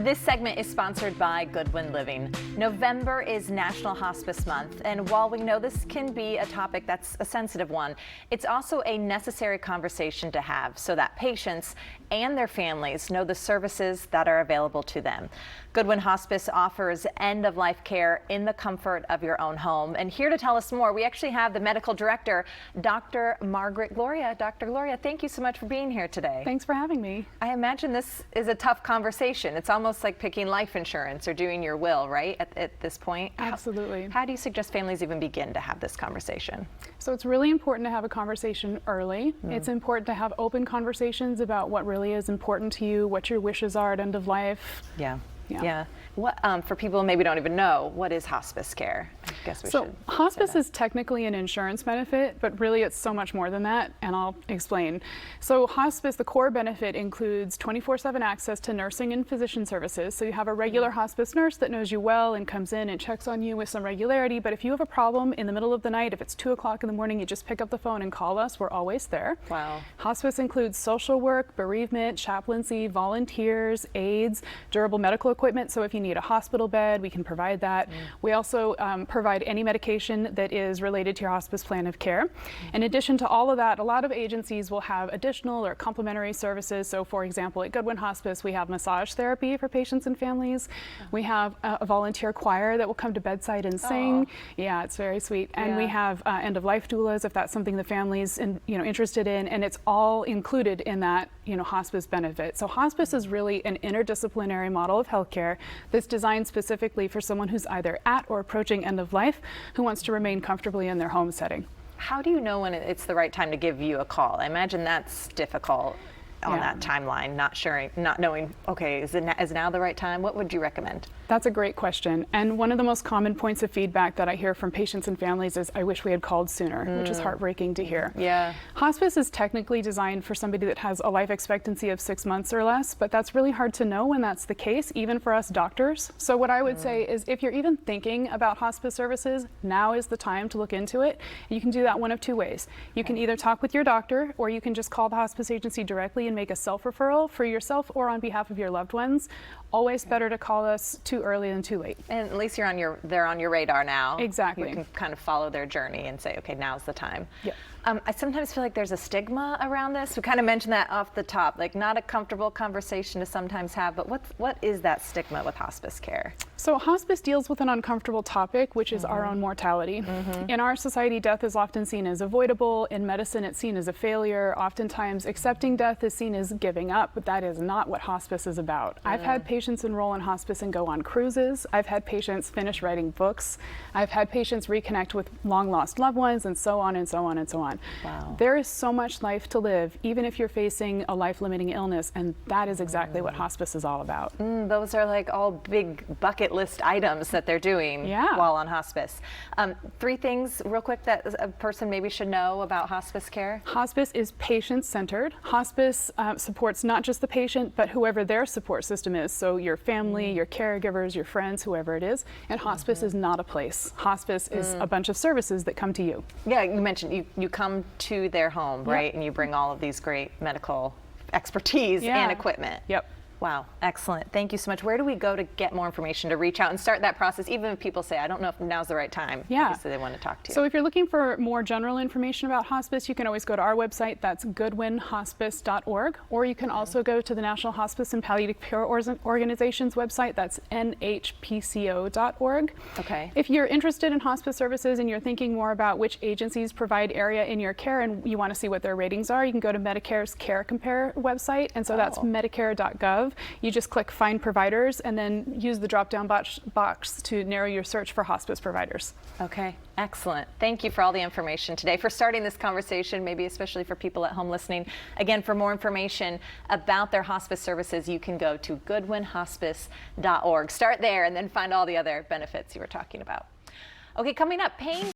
This segment is sponsored by Goodwin Living. November is National Hospice Month, and while we know this can be a topic that's a sensitive one, it's also a necessary conversation to have so that patients and their families know the services that are available to them. Goodwin Hospice offers end-of-life care in the comfort of your own home. And here to tell us more, we actually have the medical director, Dr. Margaret Gloria. Dr. Gloria, thank you so much for being here today. Thanks for having me. I imagine this is a tough conversation. It's almost like picking life insurance or doing your will, right, at this point? Absolutely. How do you suggest families even begin to have this conversation? So it's really important to have a conversation early. It's important to have open conversations about what really is important to you, what your wishes are at end of life. Yeah. What for people who maybe don't even know, what is hospice care? I guess we should. Hospice is technically an insurance benefit, but really it's so much more than that, and I'll explain. So hospice, the core benefit includes 24/7 access to nursing and physician services. So you have a regular hospice nurse that knows you well and comes in and checks on you with some regularity, but if you have a problem in the middle of the night, if it's 2 o'clock in the morning, you just pick up the phone and call us. We're always there. Wow. Hospice includes social work, bereavement, chaplaincy, volunteers, aides, durable medical equipment. So if you need a hospital bed, we can provide that. We also provide any medication that is related to your hospice plan of care. In addition to all of that, a lot of agencies will have additional or complementary services. So for example, at Goodwin Hospice, we have massage therapy for patients and families. We have a volunteer choir that will come to bedside and sing. Yeah, it's very sweet. And we have end-of-life doulas if that's something the family's interested in, and it's all included in that hospice benefit. So hospice is really an interdisciplinary model of healthcare that's designed specifically for someone who's either at or approaching end of life who wants to remain comfortably in their home setting. How do you know when it's the right time to give you a call? I imagine that's difficult on that timeline, not knowing, okay, is now the right time? What would you recommend? That's a great question. And one of the most common points of feedback that I hear from patients and families is, I wish we had called sooner, which is heartbreaking to hear. Yeah. Hospice is technically designed for somebody that has a life expectancy of 6 months or less, but that's really hard to know when that's the case, even for us doctors. So what I would say is, if you're even thinking about hospice services, now is the time to look into it. You can do that one of two ways. You can either talk with your doctor, or you can just call the hospice agency directly and make a self-referral for yourself or on behalf of your loved ones. Always better to call us too early than too late. And at least they're on your radar now. Exactly. You can kind of follow their journey and say, okay, now's the time. Yep. I sometimes feel like there's a stigma around this. We kind of mentioned that off the top, like not a comfortable conversation to sometimes have, but what is that stigma with hospice care? So hospice deals with an uncomfortable topic, which is our own mortality. In our society, death is often seen as avoidable. In medicine, it's seen as a failure. Oftentimes, accepting death is seen as giving up, but that is not what hospice is about. I've had patients enroll in hospice and go on cruises. I've had patients finish writing books. I've had patients reconnect with long-lost loved ones, and so on and so on and so on. Wow. There is so much life to live, even if you're facing a life-limiting illness, and that is exactly what hospice is all about. Those are like all big bucket list items that they're doing while on hospice. 3 things real quick that a person maybe should know about hospice care. Hospice is patient-centered. Hospice supports not just the patient, but whoever their support system is. So your family, your caregivers, your friends, whoever it is. And hospice is not a place. Hospice is a bunch of services that come to you. Yeah, you mentioned you come to their home, right? And you bring all of these great medical expertise and equipment. Yep. Wow, excellent. Thank you so much. Where do we go to get more information, to reach out and start that process, even if people say, I don't know if now's the right time? Yeah. Obviously they want to talk to you. So if you're looking for more general information about hospice, you can always go to our website. That's goodwinhospice.org. Or you can also go to the National Hospice and Palliative Care Organization's website. That's nhpco.org. Okay. If you're interested in hospice services and you're thinking more about which agencies provide area in your care and you want to see what their ratings are, you can go to Medicare's Care Compare website. And so that's medicare.gov. You just click Find Providers and then use the drop-down box to narrow your search for hospice providers. Okay, excellent. Thank you for all the information today, for starting this conversation, maybe especially for people at home listening. Again, for more information about their hospice services, you can go to goodwinhospice.org. Start there and then find all the other benefits you were talking about. Okay, coming up, pain